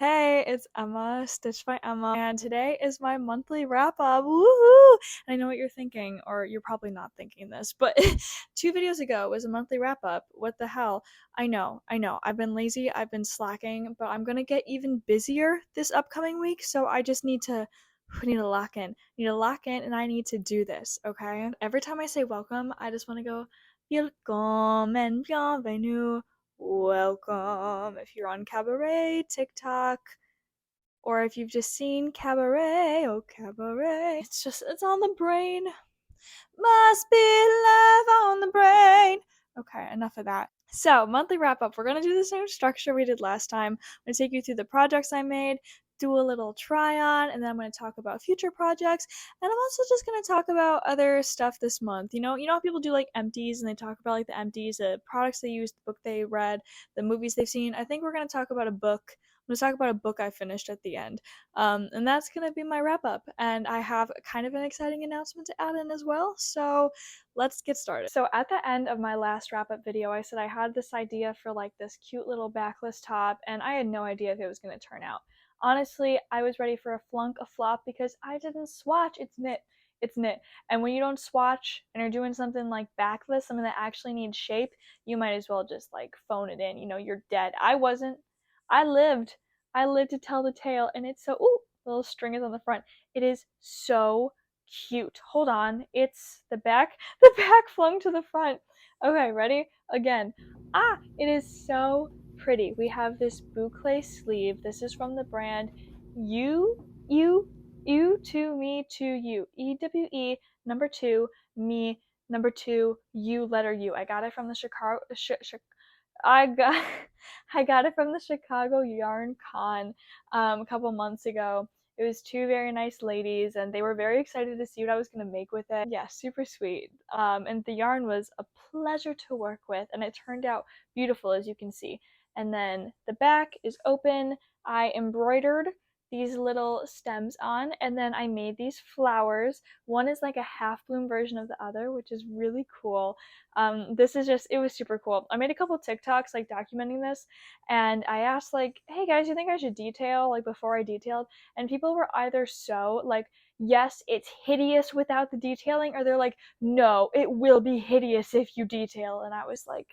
Hey, it's Emma, Stitched by Emma, and today is my monthly wrap up. Woohoo! And I know what you're thinking, or you're probably not thinking this, but 2 videos ago was a monthly wrap up. What the hell? I know. I've been lazy, I've been slacking, but I'm gonna get even busier this upcoming week, so I just need to. We need to lock in. Need to lock in, and I need to do this, okay? Every time I say welcome, I just want to go, Welcome and bienvenue. Welcome if you're on Cabaret TikTok, or if you've just seen Cabaret, oh Cabaret. It's on the brain. Must be love on the brain. Okay, enough of that. So, monthly wrap up. We're gonna do the same structure we did last time. I'm gonna take you through the projects I made, do a little try on, and then I'm gonna talk about future projects. And I'm also just gonna talk about other stuff this month. You know how people do like empties and they talk about like the empties, the products they used, the book they read, the movies they've seen. I think we're gonna talk about a book. I'm gonna talk about a book I finished at the end. And that's gonna be my wrap up. And I have kind of an exciting announcement to add in as well. So let's get started. So at the end of my last wrap up video, I said I had this idea for like this cute little backless top, and I had no idea if it was gonna turn out. Honestly, I was ready for a flunk, a flop, because I didn't swatch. It's knit. It's knit. And when you don't swatch and you're doing something like backless, something that actually needs shape, you might as well just like phone it in. You're dead. I wasn't. I lived. I lived to tell the tale, and it's so. Ooh, the little string is on the front. It is so cute. Hold on. It's the back. The back flung to the front. Okay, ready? Again. It is so pretty. We have this boucle sleeve. This is from the brand you to me to you. EWE number 2 me number 2 you letter U. I got it from the Chicago I got I got it from the Chicago Yarn Con a couple months ago. It was two very nice ladies, and they were very excited to see what I was going to make with it. Yeah, super sweet. And the yarn was a pleasure to work with, and it turned out beautiful, as you can see. And then the back is open. I embroidered these little stems on, and then I made these flowers. One is like a half bloom version of the other, which is really cool. It was super cool. I made a couple TikToks like documenting this, and I asked like, hey guys, you think I should detail like before I detailed? And people were either so like, yes, it's hideous without the detailing, or they're like, no, it will be hideous if you detail. And I was like,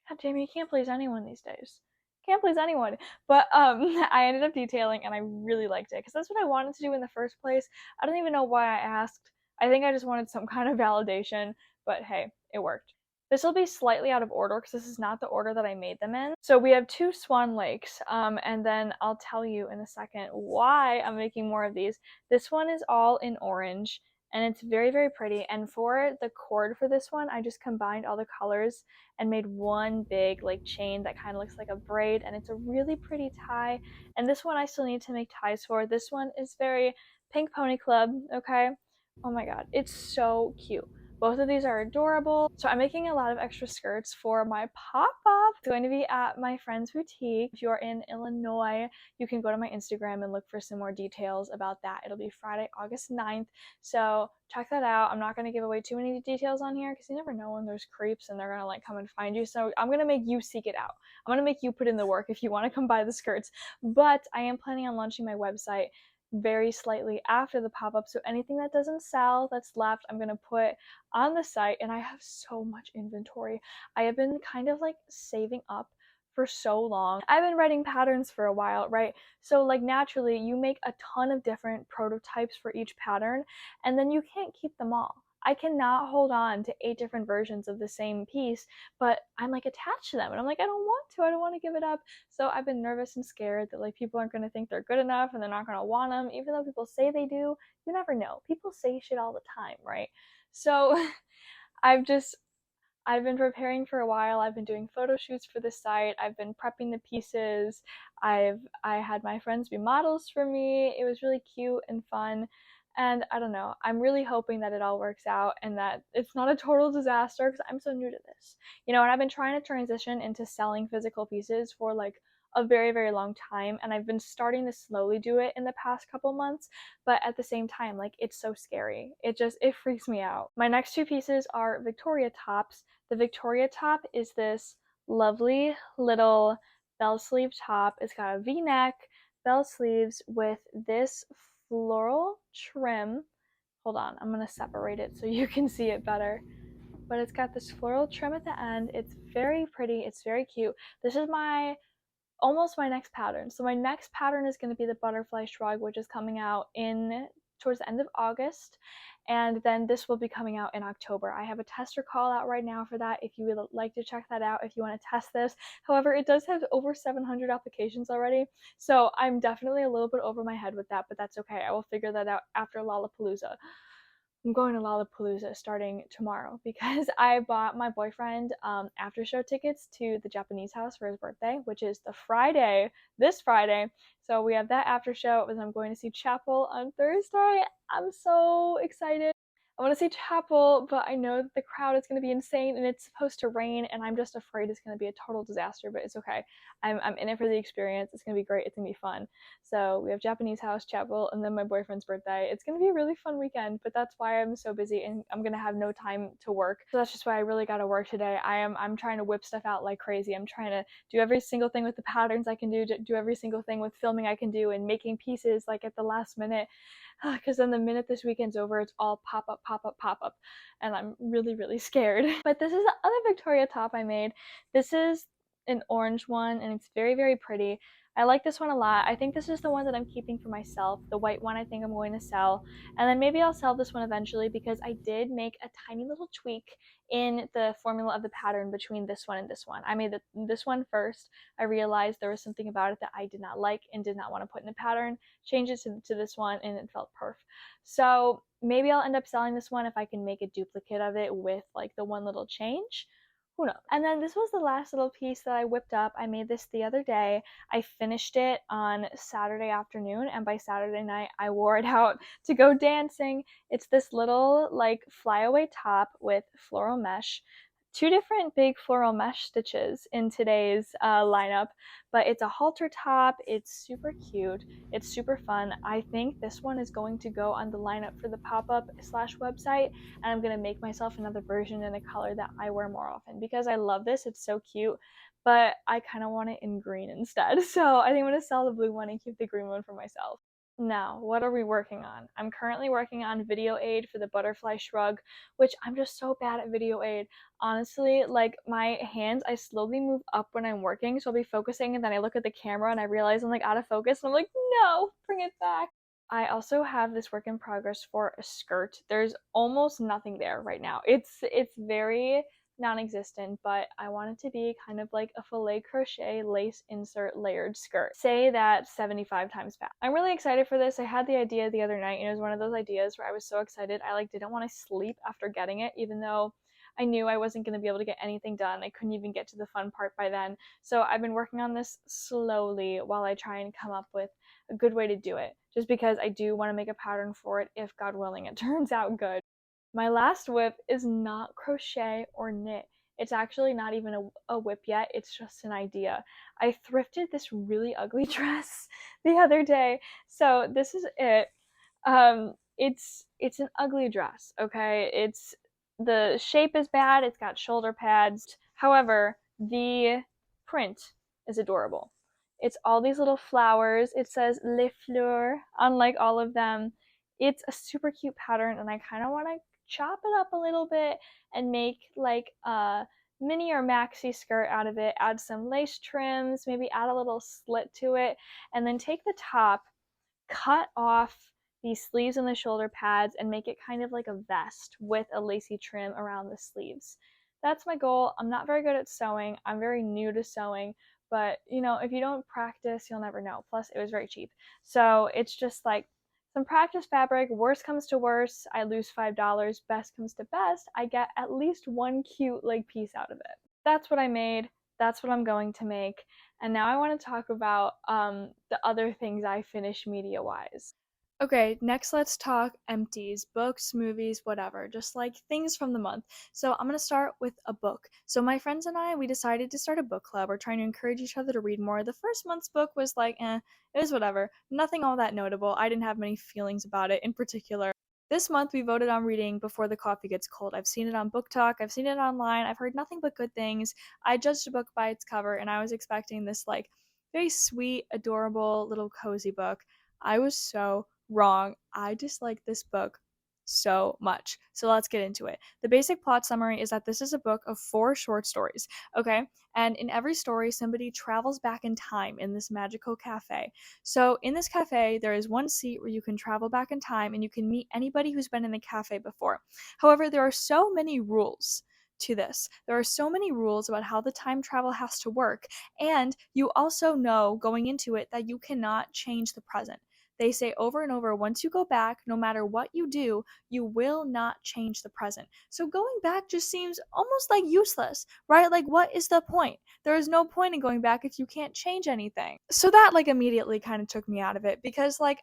God damn, you can't please anyone these days. Can't please anyone. But I ended up detailing, and I really liked it because that's what I wanted to do in the first place. I don't even know why I asked. I think I just wanted some kind of validation, but hey, it worked. This will be slightly out of order because this is not the order that I made them in. So we have 2 Swan Lakes, and then I'll tell you in a second why I'm making more of these. This one is all in orange, and it's very, very pretty. And for the cord for this one, I just combined all the colors and made one big like chain that kind of looks like a braid, and it's a really pretty tie. And this one I still need to make ties for. This one is very Pink Pony Club, okay? Oh my god, it's so cute. Both of these are adorable. So I'm making a lot of extra skirts for my pop-up. It's going to be at my friend's boutique. If you're in Illinois, you can go to my Instagram and look for some more details about that. It'll be Friday, August 9th. So check that out. I'm not going to give away too many details on here because you never know when there's creeps and they're going to like come and find you. So I'm going to make you seek it out. I'm going to make you put in the work if you want to come buy the skirts. But I am planning on launching my website very slightly after the pop-up, so anything that doesn't sell that's left I'm gonna put on the site. And I have so much inventory. I have been kind of like saving up for so long. I've been writing patterns for a while, right? So like naturally you make a ton of different prototypes for each pattern, and then you can't keep them all. I cannot hold on to 8 different versions of the same piece, but I'm like attached to them, and I'm like, I don't want to give it up. So I've been nervous and scared that like people aren't going to think they're good enough and they're not going to want them, even though people say they do. You never know. People say shit all the time, right? So I've just I've been preparing for a while. I've been doing photo shoots for the site. I've been prepping the pieces. I had my friends be models for me. It was really cute and fun. And I don't know, I'm really hoping that it all works out and that it's not a total disaster because I'm so new to this. And I've been trying to transition into selling physical pieces for like a very, very long time, and I've been starting to slowly do it in the past couple months, but at the same time, like, it's so scary. It freaks me out. My next 2 pieces are Victoria tops. The Victoria top is this lovely little bell sleeve top. It's got a V-neck, bell sleeves with this floral trim. Hold on, I'm gonna separate it so you can see it better. But it's got this floral trim at the end. It's very pretty. It's very cute. This is almost my next pattern. So my next pattern is going to be the butterfly shrug, which is coming out in towards the end of August, and then this will be coming out in October. I have a tester call out right now for that if you would like to check that out, if you want to test this. However, it does have over 700 applications already, so I'm definitely a little bit over my head with that, but that's okay. I will figure that out after Lollapalooza. I'm going to Lollapalooza starting tomorrow because I bought my boyfriend after show tickets to the Japanese house for his birthday, which is this Friday. So we have that after show, and I'm going to see Chapel on Thursday. I'm so excited. I want to see Chapel, but I know that the crowd is going to be insane and it's supposed to rain, and I'm just afraid it's going to be a total disaster, but it's okay. I'm in it for the experience. It's going to be great. It's going to be fun. So we have Japanese house, Chapel, and then my boyfriend's birthday. It's going to be a really fun weekend, but that's why I'm so busy and I'm going to have no time to work. So that's just why I really got to work today. I'm trying to whip stuff out like crazy. I'm trying to do every single thing with the patterns I can do every single thing with filming I can do, and making pieces like at the last minute. Because then the minute this weekend's over, it's all pop up, pop up, pop up, and I'm really, really scared. But this is the other Victoria top I made. This is an orange one, and it's very, very pretty. I like this one a lot. I think this is the one that I'm keeping for myself. The white one I think I'm going to sell, and then maybe I'll sell this one eventually because I did make a tiny little tweak in the formula of the pattern between this one and this one. I made this one first. I realized there was something about it that I did not like and did not want to put in the pattern. Changed it to this one, and it felt perf. So maybe I'll end up selling this one if I can make a duplicate of it with like the one little change. Who knows? And then this was the last little piece that I whipped up. I made this the other day. I finished it on Saturday afternoon, and by Saturday night I wore it out to go dancing. It's this little like flyaway top with floral mesh. Two different big floral mesh stitches in today's lineup, but it's a halter top. It's super cute. It's super fun. I think this one is going to go on the lineup for the pop-up / website, and I'm going to make myself another version in a color that I wear more often because I love this. It's so cute, but I kind of want it in green instead. So I think I'm going to sell the blue one and keep the green one for myself. Now, what are we working on? I'm currently working on video aid for the butterfly shrug, which I'm just so bad at video aid. Honestly, like my hands, I slowly move up when I'm working, so I'll be focusing and then I look at the camera and I realize I'm like out of focus and I'm like, no, bring it back. I also have this work in progress for a skirt. There's almost nothing there right now. It's very non-existent, but I want it to be kind of like a filet crochet lace insert layered skirt. Say that 75 times fast. I'm really excited for this. I had the idea the other night, and it was one of those ideas where I was so excited I like didn't want to sleep after getting it, even though I knew I wasn't going to be able to get anything done. I couldn't even get to the fun part by then. So I've been working on this slowly while I try and come up with a good way to do it, just because I do want to make a pattern for it if, God willing, it turns out good. My last whip is not crochet or knit. It's actually not even a whip yet. It's just an idea. I thrifted this really ugly dress the other day. So this is it. It's an ugly dress, okay? The shape is bad. It's got shoulder pads. However, the print is adorable. It's all these little flowers. It says Les Fleurs on like all of them. It's a super cute pattern, and I kind of want to chop it up a little bit and make like a mini or maxi skirt out of it, add some lace trims, maybe add a little slit to it, and then take the top, cut off the sleeves and the shoulder pads, and make it kind of like a vest with a lacy trim around the sleeves. That's my goal. I'm not very good at sewing. I'm very new to sewing, but you know, if you don't practice, you'll never know. Plus, it was very cheap. So it's just like some practice fabric. Worst comes to worst, I lose $5. Best comes to best, I get at least one cute like piece out of it. That's what I made. That's what I'm going to make. And now I want to talk about the other things I finished media-wise. Okay, next let's talk empties, books, movies, whatever, just like things from the month. So I'm going to start with a book. So my friends and I, we decided to start a book club. We're trying to encourage each other to read more. The first month's book was like, it was whatever. Nothing all that notable. I didn't have many feelings about it in particular. This month we voted on reading Before the Coffee Gets Cold. I've seen it on Book Talk. I've seen it online. I've heard nothing but good things. I judged a book by its cover, and I was expecting this like very sweet, adorable little cozy book. I was so wrong. I dislike this book so much. So let's get into it. The basic plot summary is that this is a book of 4 short stories, okay? And in every story, somebody travels back in time in this magical cafe. So in this cafe, there is one seat where you can travel back in time and you can meet anybody who's been in the cafe before. However, there are so many rules to this. There are so many rules about how the time travel has to work, and you also know going into it that you cannot change the present. They say over and over, once you go back, no matter what you do, you will not change the present. So going back just seems almost like useless, right? Like, what is the point? There is no point in going back if you can't change anything. So that, like, immediately kind of took me out of it because, like,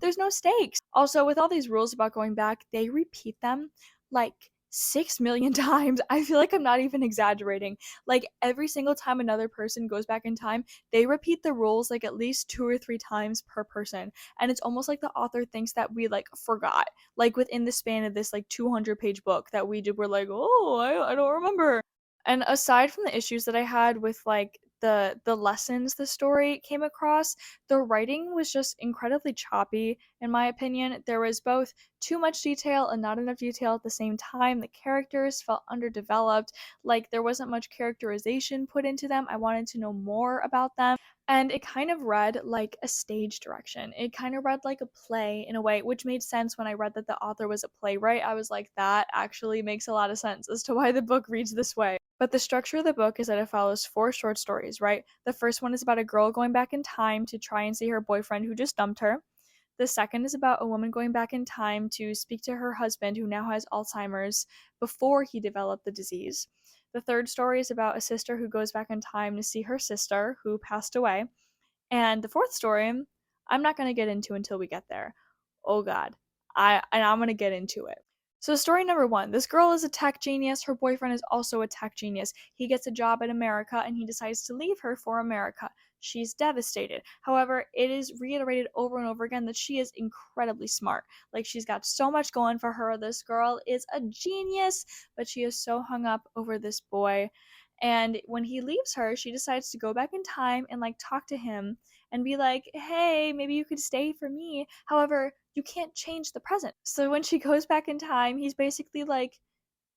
there's no stakes. Also, with all these rules about going back, they repeat them like 6 million times. I feel like I'm not even exaggerating. Like, every single time another person goes back in time, they repeat the rules like at least 2 or 3 times per person. And it's almost like the author thinks that we like forgot. Like within the span of this like 200-page book that we did, we're like, oh, I don't remember. And aside from the issues that I had with like the lessons the story came across, the writing was just incredibly choppy in my opinion. There was both too much detail and not enough detail at the same time. The characters felt underdeveloped, like there wasn't much characterization put into them. I wanted to know more about them. And it kind of read like a stage direction. It kind of read like a play in a way, which made sense when I read that the author was a playwright. I was like, that actually makes a lot of sense as to why the book reads this way. But the structure of the book is that it follows 4 short stories, right? The first one is about a girl going back in time to try and see her boyfriend who just dumped her. The second is about a woman going back in time to speak to her husband who now has Alzheimer's before he developed the disease. The third story is about a sister who goes back in time to see her sister who passed away. And the fourth story, I'm not going to get into until we get there. Oh god. I'm going to get into it. So story number 1, this girl is a tech genius, her boyfriend is also a tech genius. He gets a job in America and he decides to leave her for America. She's devastated. However, it is reiterated over and over again that she is incredibly smart. Like, she's got so much going for her. This girl is a genius, but she is so hung up over this boy. And when he leaves her, she decides to go back in time and like talk to him and be like, hey, maybe you could stay for me. However, you can't change the present. So when she goes back in time, he's basically like,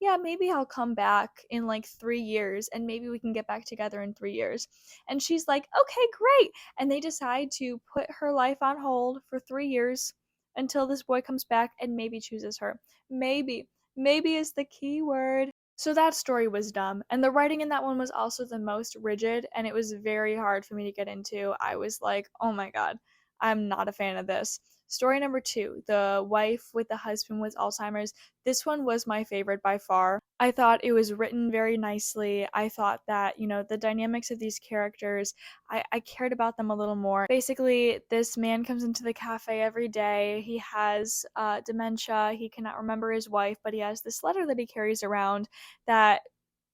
yeah, maybe I'll come back in like 3 years and maybe we can get back together in 3 years. And she's like, okay, great. And they decide to put her life on hold for 3 years until this boy comes back and maybe chooses her. Maybe. Maybe is the key word. So that story was dumb. And the writing in that one was also the most rigid, and it was very hard for me to get into. I was like, oh my god, I'm not a fan of this. Story number 2, the wife with the husband with Alzheimer's. This one was my favorite by far. I thought it was written very nicely. I thought that, the dynamics of these characters, I cared about them a little more. Basically, this man comes into the cafe every day. He has dementia. He cannot remember his wife, but he has this letter that he carries around that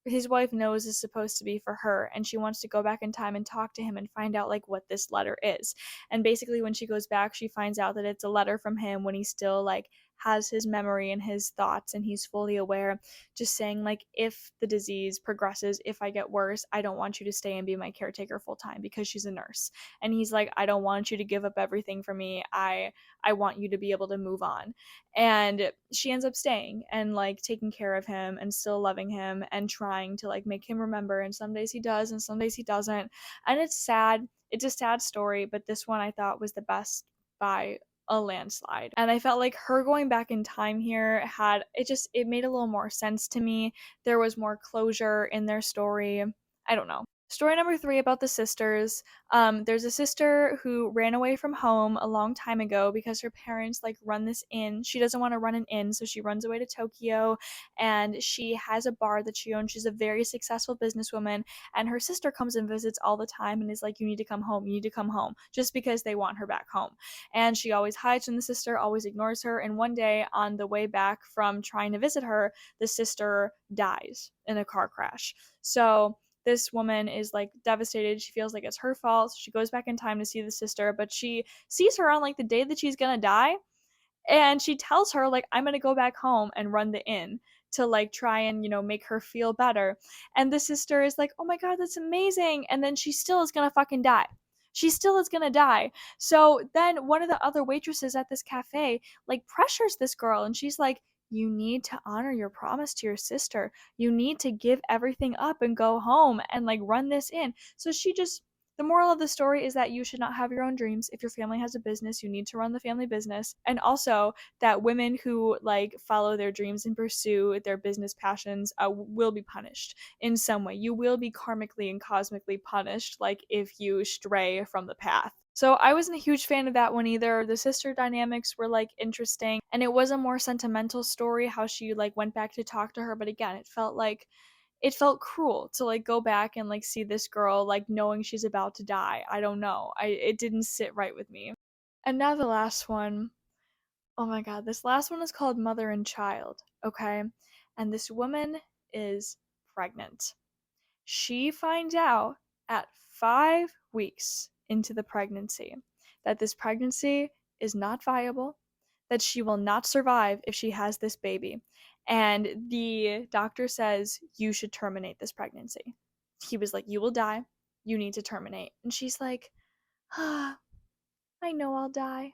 his wife knows is supposed to be for her, and she wants to go back in time and talk to him and find out like what this letter is. And basically when she goes back, she finds out that it's a letter from him when he still like has his memory and his thoughts and he's fully aware, just saying like, if the disease progresses, if I get worse, I don't want you to stay and be my caretaker full time, because she's a nurse. And he's like, I don't want you to give up everything for me. I want you to be able to move on. And she ends up staying and like taking care of him and still loving him and trying to like make him remember, and some days he does and some days he doesn't. And it's sad. It's a sad story, but this one I thought was the best by a landslide. And I felt like her going back in time here it made a little more sense to me. There was more closure in their story. I don't know. Story number 3, about the sisters. There's a sister who ran away from home a long time ago because her parents like run this inn. She doesn't want to run an inn, so she runs away to Tokyo, and she has a bar that she owns. She's a very successful businesswoman, and her sister comes and visits all the time and is like, you need to come home, you need to come home, just because they want her back home. And she always hides from the sister, always ignores her, and one day on the way back from trying to visit her, the sister dies in a car crash. So this woman is like devastated. She feels like it's her fault. So she goes back in time to see the sister, but she sees her on like the day that she's gonna die, and she tells her like, I'm gonna go back home and run the inn to like try and, make her feel better. And the sister is like, oh my God, that's amazing. And then she still is gonna fucking die. She still is gonna die. So then one of the other waitresses at this cafe like pressures this girl, and she's like, you need to honor your promise to your sister. You need to give everything up and go home and like run this in. So the moral of the story is that you should not have your own dreams. If your family has a business, you need to run the family business. And also that women who like follow their dreams and pursue their business passions will be punished in some way. You will be karmically and cosmically punished, like if you stray from the path. So I wasn't a huge fan of that one either. The sister dynamics were like interesting, and it was a more sentimental story how she like went back to talk to her, but again, it felt cruel to like go back and like see this girl like knowing she's about to die. I don't know. It didn't sit right with me. And now the last one. Oh my God, this last one is called Mother and Child, okay? And this woman is pregnant. She finds out at 5 weeks into the pregnancy that this pregnancy is not viable, that she will not survive if she has this baby. And the doctor says, you should terminate this pregnancy. He was like, you will die. You need to terminate. And she's like, ah, I know I'll die.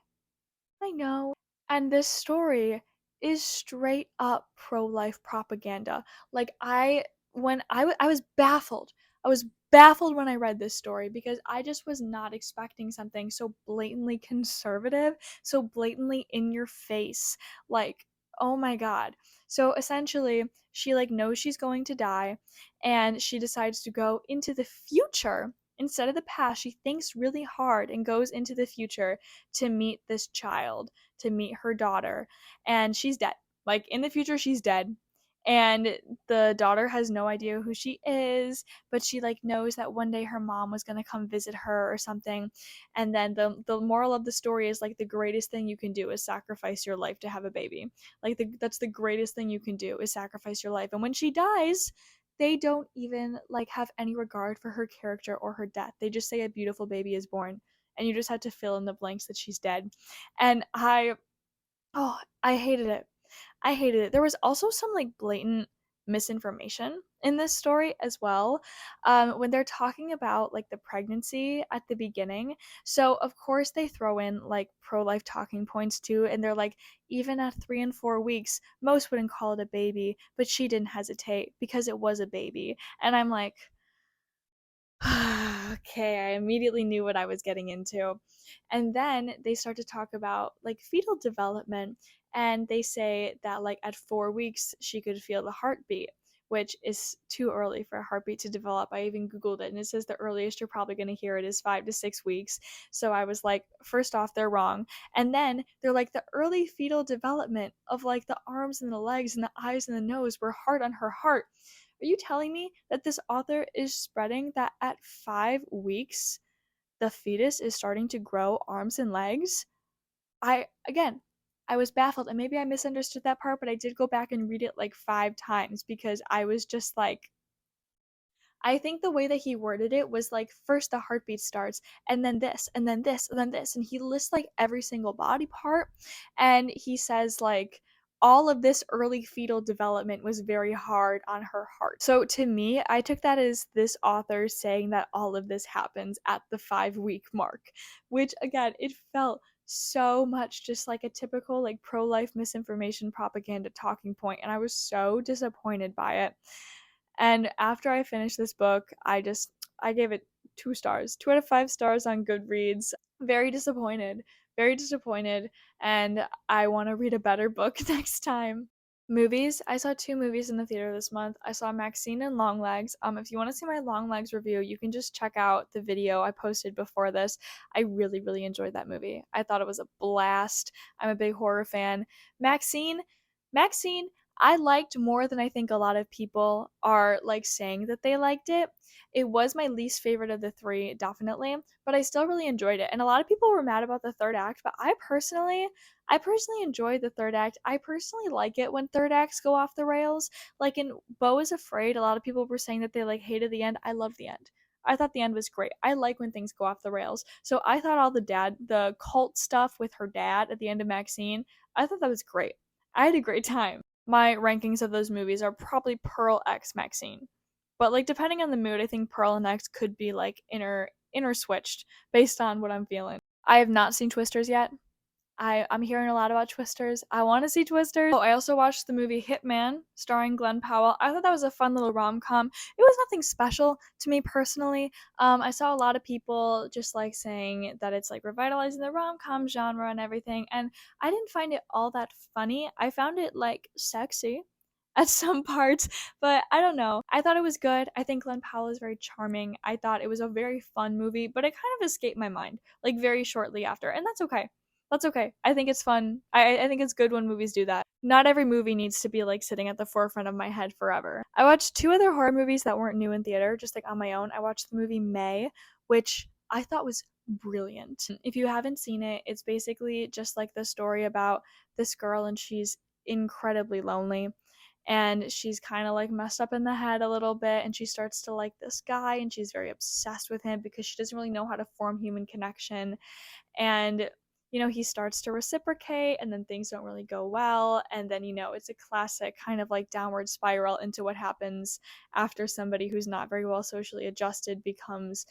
I know. And this story is straight up pro-life propaganda. Like I was baffled. I was baffled when I read this story because I just was not expecting something so blatantly conservative, so blatantly in your face. Like, oh my God. So essentially, she like knows she's going to die and she decides to go into the future instead of the past. She thinks really hard and goes into the future to meet this child, to meet her daughter, and she's dead. Like in the future, she's dead. And the daughter has no idea who she is, but she like knows that one day her mom was gonna come visit her or something. And then the moral of the story is like the greatest thing you can do is sacrifice your life to have a baby. Like that's the greatest thing you can do is sacrifice your life. And when she dies, they don't even like have any regard for her character or her death. They just say a beautiful baby is born, and you just had to fill in the blanks that she's dead. And I hated it. I hated it. There was also some like blatant misinformation in this story as well. When they're talking about like the pregnancy at the beginning. So of course they throw in like pro-life talking points too, and they're like, even at 3 and 4 weeks, most wouldn't call it a baby, but she didn't hesitate because it was a baby. And I'm like, okay, I immediately knew what I was getting into. And then they start to talk about like fetal development, and they say that like at 4 weeks she could feel the heartbeat, which is too early for a heartbeat to develop. I even Googled it and it says the earliest you're probably going to hear it is 5 to 6 weeks. So I was like, first off, they're wrong. And then they're like, the early fetal development of like the arms and the legs and the eyes and the nose were hard on her heart. Are you telling me that this author is spreading that at 5 weeks, the fetus is starting to grow arms and legs? Again, I was baffled, and maybe I misunderstood that part, but I did go back and read it like 5 times because I was just like, I think the way that he worded it was like first the heartbeat starts, and then this, and then this, and then this. And he lists like every single body part. And he says, like, all of this early fetal development was very hard on her heart. So to me, I took that as this author saying that all of this happens at the 5 week mark, which again, it felt so much just like a typical like pro-life misinformation propaganda talking point, and I was so disappointed by it. And after I finished this book, I gave it 2 stars, 2 out of 5 stars on Goodreads. Very disappointed, very disappointed, and I want to read a better book next time. Movies. I saw 2 movies in the theater this month. I saw Maxine and Longlegs. If you want to see my Longlegs review, you can just check out the video I posted before this. I really, really enjoyed that movie. I thought it was a blast. I'm a big horror fan. Maxine, Maxine, I liked more than I think a lot of people are like saying that they liked it. It was my least favorite of the three, definitely, but I still really enjoyed it. And a lot of people were mad about the third act, but I personally enjoy the third act. I personally like it when third acts go off the rails. Like in Beau is Afraid, a lot of people were saying that they like hated the end. I loved the end. I thought the end was great. I like when things go off the rails. So I thought all the cult stuff with her dad at the end of Maxine, I thought that was great. I had a great time. my rankings of those movies are probably Pearl X Maxine. But like depending on the mood, I think Pearl and X could be like inner switched based on what I'm feeling. I have not seen Twisters yet. I'm hearing a lot about Twisters. I want to see Twisters. Oh, I also watched the movie Hitman starring Glenn Powell. I thought that was a fun little rom-com. It was nothing special to me personally. I saw a lot of people just like saying that it's like revitalizing the rom-com genre and everything, and I didn't find it all that funny. I found it like sexy at some parts, but I don't know. I thought it was good. I think Glenn Powell is very charming. I thought it was a very fun movie, but it kind of escaped my mind like very shortly after, and that's okay. That's okay. I think it's fun. I think it's good when movies do that. Not every movie needs to be like sitting at the forefront of my head forever. I watched two other horror movies that weren't new in theater, just like on my own. I watched the movie May, which I thought was brilliant. If you haven't seen it, it's basically just like the story about this girl and she's incredibly lonely and she's kind of like messed up in the head a little bit and she starts to like this guy and she's very obsessed with him because she doesn't really know how to form human connection, and he starts to reciprocate and then things don't really go well, and then it's a classic kind of like downward spiral into what happens after somebody who's not very well socially adjusted becomes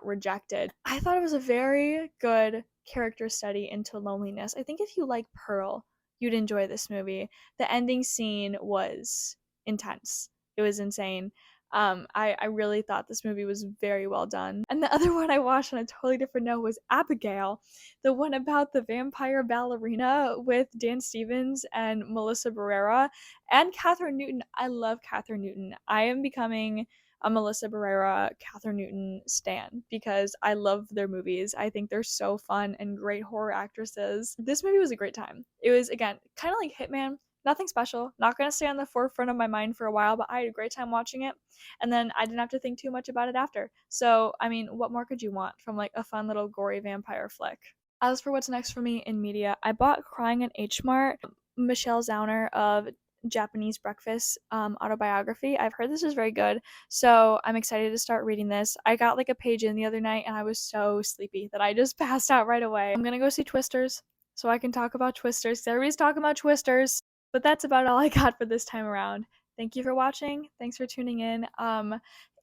rejected. I thought it was a very good character study into loneliness. I think if you like Pearl, you'd enjoy this movie. The ending scene was intense. It was insane. I really thought this movie was very well done. And the other one I watched on a totally different note was Abigail, the one about the vampire ballerina with Dan Stevens and Melissa Barrera and Catherine Newton. I love Catherine Newton. I am becoming a Melissa Barrera, Catherine Newton stan because I love their movies. I think they're so fun and great horror actresses. This movie was a great time. It was, again, kind of like Hitman. Nothing special. Not going to stay on the forefront of my mind for a while, but I had a great time watching it. And then I didn't have to think too much about it after. So, I mean, what more could you want from like a fun little gory vampire flick? As for what's next for me in media, I bought Crying in H Mart, Michelle Zauner of Japanese Breakfast autobiography. I've heard this is very good, so I'm excited to start reading this. I got like a page in the other night and I was so sleepy that I just passed out right away. I'm gonna go see Twisters so I can talk about Twisters because everybody's talking about Twisters. But that's about all I got for this time around. Thank you for watching. Thanks for tuning in.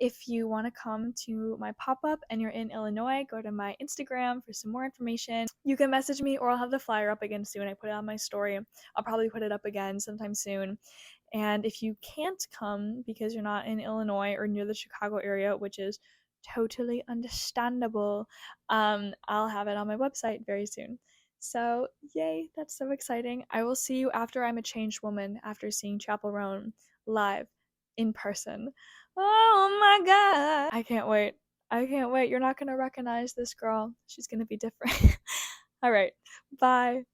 If you want to come to my pop-up and you're in Illinois, go to my Instagram for some more information. You can message me or I'll have the flyer up again soon. I put it on my story. I'll probably put it up again sometime soon. And if you can't come because you're not in Illinois or near the Chicago area, which is totally understandable, I'll have it on my website very soon. So, yay, that's so exciting. I will see you after I'm a changed woman after seeing Chapel Roan live in person. Oh my god. I can't wait. I can't wait. You're not going to recognize this girl. She's going to be different. All right. Bye.